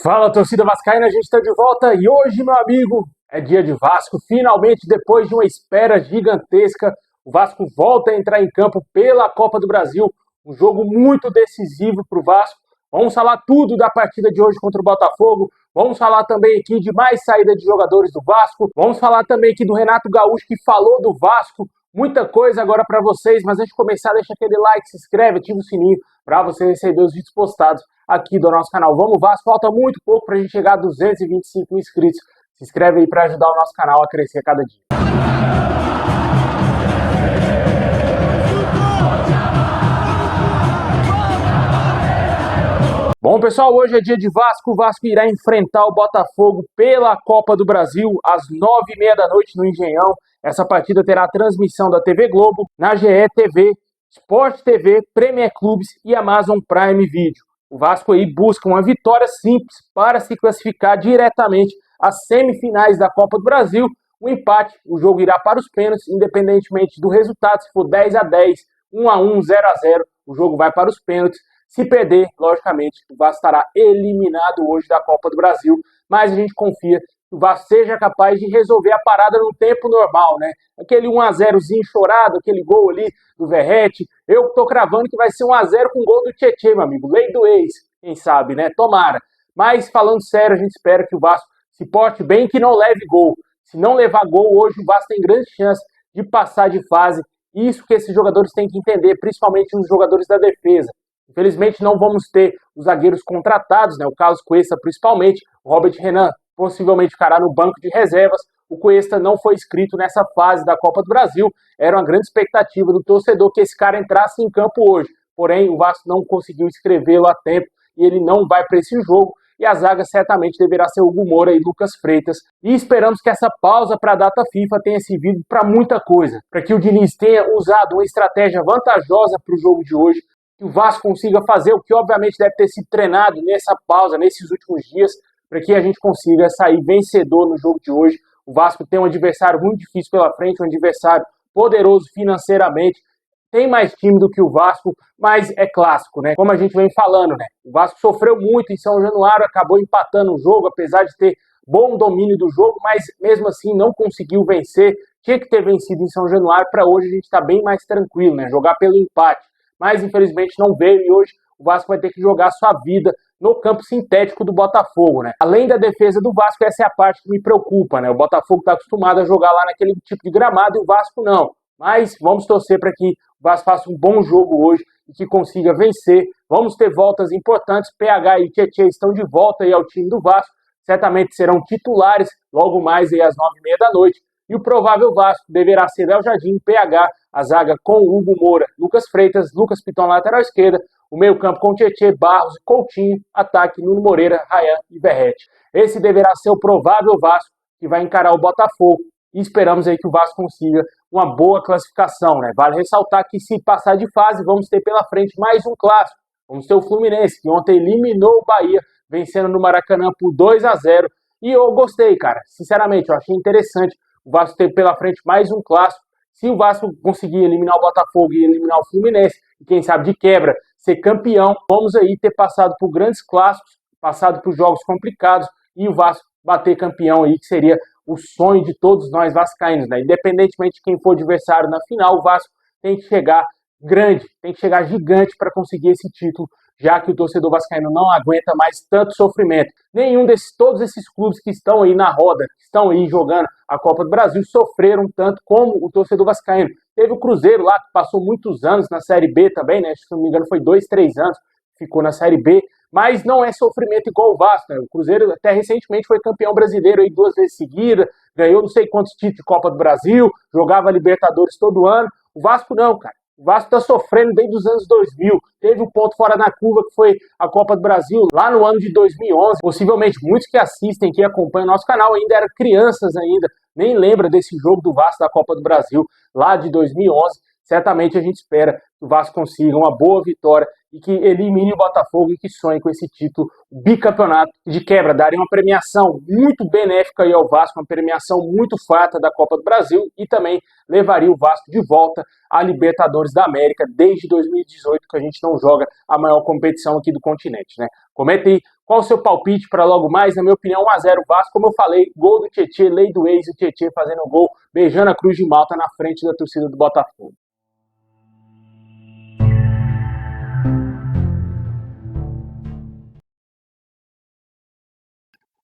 Fala, torcida vascaína, a gente está de volta e hoje, meu amigo, é dia de Vasco. Finalmente, depois de uma espera gigantesca, o Vasco volta a entrar em campo pela Copa do Brasil. Um jogo muito decisivo para o Vasco. Vamos falar tudo da partida de hoje contra o Botafogo. Vamos falar também aqui de mais saída de jogadores do Vasco. Vamos falar também aqui do Renato Gaúcho, que falou do Vasco. Muita coisa agora para vocês, mas antes de começar, deixa aquele like, se inscreve, ativa o sininho para você receber os vídeos postados aqui do nosso canal. Vamos Vasco, falta muito pouco para a gente chegar a 225 inscritos. Se inscreve aí para ajudar o nosso canal a crescer a cada dia. Bom, pessoal, hoje é dia de Vasco. O Vasco irá enfrentar o Botafogo pela Copa do Brasil às 9h30 da noite no Engenhão. Essa partida terá transmissão da TV Globo, na GE TV, Sport TV, Premier Clubes e Amazon Prime Video. O Vasco aí busca uma vitória simples para se classificar diretamente às semifinais da Copa do Brasil. O empate, o jogo irá para os pênaltis, independentemente do resultado. Se for 10-10, 1-1, 0-0, o jogo vai para os pênaltis. Se perder, logicamente, o Vasco estará eliminado hoje da Copa do Brasil, mas a gente confia que o Vasco seja capaz de resolver a parada no tempo normal, né? Aquele 1-0zinho chorado, aquele gol ali do Verratti, eu tô cravando que vai ser 1-0 com gol do Tietê, meu amigo, lei do ex, quem sabe, né? Tomara. Mas, falando sério, a gente espera que o Vasco se porte bem e que não leve gol. Se não levar gol hoje, o Vasco tem grande chance de passar de fase. Isso que esses jogadores têm que entender, principalmente os jogadores da defesa. Infelizmente não vamos ter os zagueiros contratados, né? O Carlos Cuesta principalmente, o Robert Renan possivelmente ficará no banco de reservas. O Cuesta não foi inscrito nessa fase da Copa do Brasil. Era uma grande expectativa do torcedor que esse cara entrasse em campo hoje. Porém, o Vasco não conseguiu inscrevê-lo a tempo e ele não vai para esse jogo. E a zaga certamente deverá ser Hugo Moura e Lucas Freitas. E esperamos que essa pausa para a data FIFA tenha servido para muita coisa. Para que o Diniz tenha usado uma estratégia vantajosa para o jogo de hoje. Que o Vasco consiga fazer o que obviamente deve ter sido treinado nessa pausa, nesses últimos dias, para que a gente consiga sair vencedor no jogo de hoje. O Vasco tem um adversário muito difícil pela frente, um adversário poderoso financeiramente, tem mais time do que o Vasco, mas é clássico, né? Como a gente vem falando, né? O Vasco sofreu muito em São Januário, acabou empatando o jogo, apesar de ter bom domínio do jogo, mas mesmo assim não conseguiu vencer. Tinha que ter vencido em São Januário, para hoje a gente está bem mais tranquilo, né? Jogar pelo empate. Mas infelizmente não veio e hoje o Vasco vai ter que jogar sua vida no campo sintético do Botafogo, né? Além da defesa do Vasco, essa é a parte que me preocupa, né? O Botafogo está acostumado a jogar lá naquele tipo de gramado e o Vasco não. Mas vamos torcer para que o Vasco faça um bom jogo hoje e que consiga vencer. Vamos ter voltas importantes. PH e Tietê estão de volta aí ao time do Vasco. Certamente serão titulares logo mais aí às 9h30 da noite. E o provável Vasco deverá ser Léo Jardim, PH, a zaga com Hugo Moura, Lucas Freitas, Lucas Piton na lateral esquerda, o meio-campo com Tietê, Barros e Coutinho, ataque Nuno Moreira, Rayan e Verratti. Esse deverá ser o provável Vasco que vai encarar o Botafogo e esperamos aí que o Vasco consiga uma boa classificação, né? Vale ressaltar que se passar de fase, vamos ter pela frente mais um clássico. Vamos ter o Fluminense, que ontem eliminou o Bahia, vencendo no Maracanã por 2-0. E eu gostei, cara. Sinceramente, eu achei interessante o Vasco ter pela frente mais um clássico. Se o Vasco conseguir eliminar o Botafogo e eliminar o Fluminense, e quem sabe de quebra ser campeão, vamos aí ter passado por grandes clássicos, passado por jogos complicados e o Vasco bater campeão aí, que seria o sonho de todos nós vascaínos, né? Independentemente de quem for adversário na final, o Vasco tem que chegar grande, tem que chegar gigante para conseguir esse título, já que o torcedor vascaíno não aguenta mais tanto sofrimento. Todos esses clubes que estão aí na roda, que estão aí jogando a Copa do Brasil, sofreram tanto como o torcedor vascaíno. Teve o Cruzeiro lá, que passou muitos anos na Série B também, né? Se não me engano foi 2, 3 anos, ficou na Série B, mas não é sofrimento igual o Vasco, né? O Cruzeiro até recentemente foi campeão brasileiro aí 2 vezes seguidas, ganhou não sei quantos títulos de Copa do Brasil, jogava Libertadores todo ano. O Vasco não, cara. O Vasco está sofrendo desde os anos 2000. Teve um ponto fora da curva que foi a Copa do Brasil lá no ano de 2011. Possivelmente muitos que assistem, que acompanham o nosso canal ainda eram crianças ainda, nem lembra desse jogo do Vasco da Copa do Brasil lá de 2011. Certamente a gente espera que o Vasco consiga uma boa vitória e que elimine o Botafogo e que sonhe com esse título bicampeonato. De quebra, daria uma premiação muito benéfica aí ao Vasco, uma premiação muito farta da Copa do Brasil e também levaria o Vasco de volta à Libertadores da América desde 2018, que a gente não joga a maior competição aqui do continente, né? Comenta aí Qual o seu palpite para logo mais? Na minha opinião, 1-0 Vasco. Como eu falei, gol do Tietê, lei do ex, o Tietê fazendo gol, beijando a Cruz de Malta na frente da torcida do Botafogo.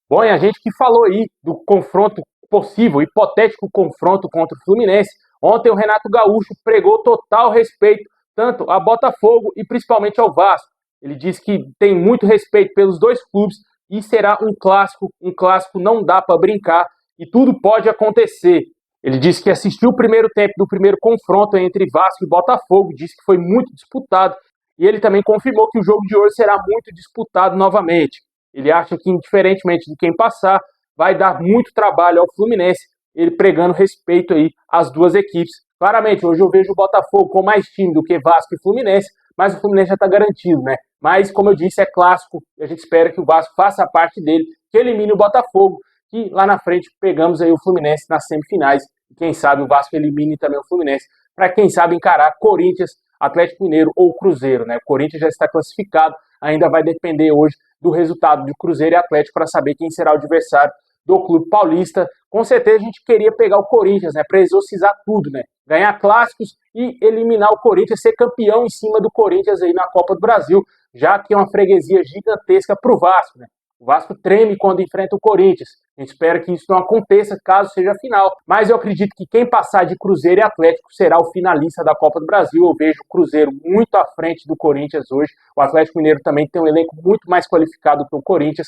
Bom, e a gente que falou aí do confronto possível, hipotético confronto contra o Fluminense, ontem o Renato Gaúcho pregou total respeito tanto a Botafogo e principalmente ao Vasco. Ele disse que tem muito respeito pelos dois clubes e será um clássico não dá para brincar e tudo pode acontecer. Ele disse que assistiu o primeiro tempo do primeiro confronto entre Vasco e Botafogo, disse que foi muito disputado e ele também confirmou que o jogo de hoje será muito disputado novamente. Ele acha que, indiferentemente de quem passar, vai dar muito trabalho ao Fluminense, ele pregando respeito aí às duas equipes. Claramente, hoje eu vejo o Botafogo com mais time do que Vasco e Fluminense, mas o Fluminense já está garantido, né? Mas, como eu disse, é clássico, e a gente espera que o Vasco faça a parte dele, que elimine o Botafogo, que lá na frente pegamos aí o Fluminense nas semifinais, e quem sabe o Vasco elimine também o Fluminense, para quem sabe encarar Corinthians, Atlético Mineiro ou Cruzeiro, né? O Corinthians já está classificado, ainda vai depender hoje do resultado de Cruzeiro e Atlético para saber quem será o adversário do Clube Paulista. Com certeza a gente queria pegar o Corinthians, né, para exorcizar tudo, né, ganhar clássicos e eliminar o Corinthians, ser campeão em cima do Corinthians aí na Copa do Brasil, já que é uma freguesia gigantesca para o Vasco, né. O Vasco treme quando enfrenta o Corinthians. A gente espera que isso não aconteça caso seja a final. Mas eu acredito que quem passar de Cruzeiro e Atlético será o finalista da Copa do Brasil. Eu vejo o Cruzeiro muito à frente do Corinthians hoje. O Atlético Mineiro também tem um elenco muito mais qualificado que o Corinthians.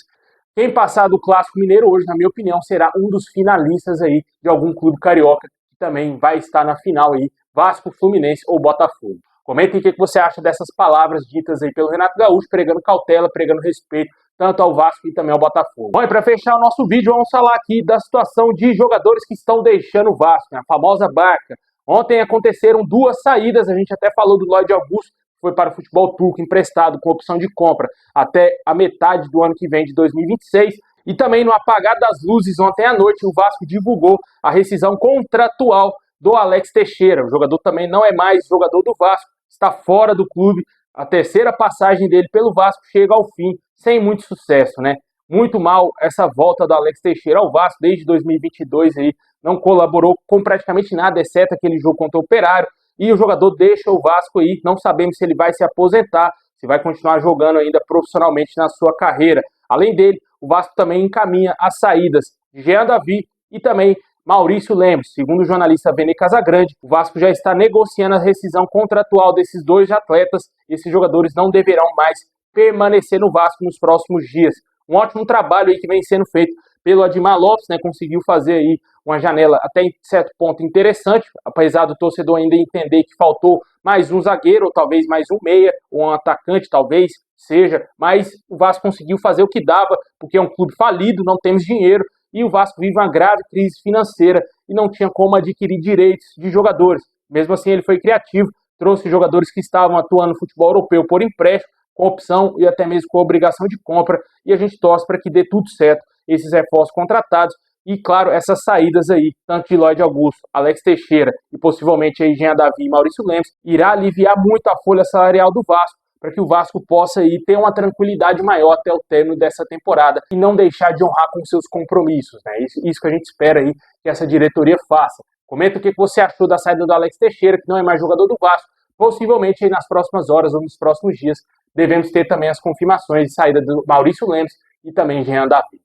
Quem passar do Clássico Mineiro hoje, na minha opinião, será um dos finalistas aí de algum clube carioca que também vai estar na final aí, Vasco, Fluminense ou Botafogo. Comentem o que você acha dessas palavras ditas aí pelo Renato Gaúcho, pregando cautela, pregando respeito, tanto ao Vasco e também ao Botafogo. Bom, e para fechar o nosso vídeo, vamos falar aqui da situação de jogadores que estão deixando o Vasco, né? A famosa barca. Ontem aconteceram duas saídas, a gente até falou do Lloyd Augusto, que foi para o futebol turco emprestado com opção de compra até a metade do ano que vem de 2026. E também no apagar das luzes ontem à noite, o Vasco divulgou a rescisão contratual do Alex Teixeira. O jogador também não é mais jogador do Vasco, está fora do clube. A terceira passagem dele pelo Vasco chega ao fim, sem muito sucesso, né? Muito mal essa volta do Alex Teixeira ao Vasco desde 2022 aí, não colaborou com praticamente nada, exceto aquele jogo contra o Operário, e o jogador deixa o Vasco aí, não sabemos se ele vai se aposentar, se vai continuar jogando ainda profissionalmente na sua carreira. Além dele, o Vasco também encaminha as saídas de Jean Davi e também Maurício Lemos. Segundo o jornalista Vene Casagrande, o Vasco já está negociando a rescisão contratual desses dois atletas e esses jogadores não deverão mais permanecer no Vasco nos próximos dias. Um ótimo trabalho aí que vem sendo feito pelo Admar Lopes, né? Conseguiu fazer aí uma janela até em certo ponto interessante, apesar do torcedor ainda entender que faltou mais um zagueiro, ou talvez mais um meia, ou um atacante, talvez seja, mas o Vasco conseguiu fazer o que dava, porque é um clube falido, não temos dinheiro, e o Vasco vive uma grave crise financeira e não tinha como adquirir direitos de jogadores. Mesmo assim, ele foi criativo, trouxe jogadores que estavam atuando no futebol europeu por empréstimo, com opção e até mesmo com obrigação de compra, e a gente torce para que dê tudo certo, esses reforços contratados, e claro, essas saídas aí, tanto de Lloyd Augusto, Alex Teixeira e possivelmente aí Jean Davi e Maurício Lemos, irá aliviar muito a folha salarial do Vasco, para que o Vasco possa aí ter uma tranquilidade maior até o término dessa temporada e não deixar de honrar com seus compromissos, né? Isso que a gente espera aí que essa diretoria faça. Comenta o que você achou da saída do Alex Teixeira, que não é mais jogador do Vasco. Possivelmente aí nas próximas horas ou nos próximos dias devemos ter também as confirmações de saída do Maurício Lemos e também Jean Davi.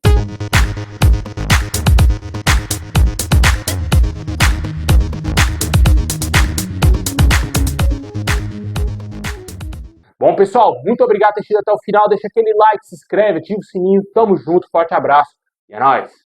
Bom, pessoal, muito obrigado por ter assistido até o final. Deixa aquele like, se inscreve, ativa o sininho. Tamo junto, forte abraço e é nóis!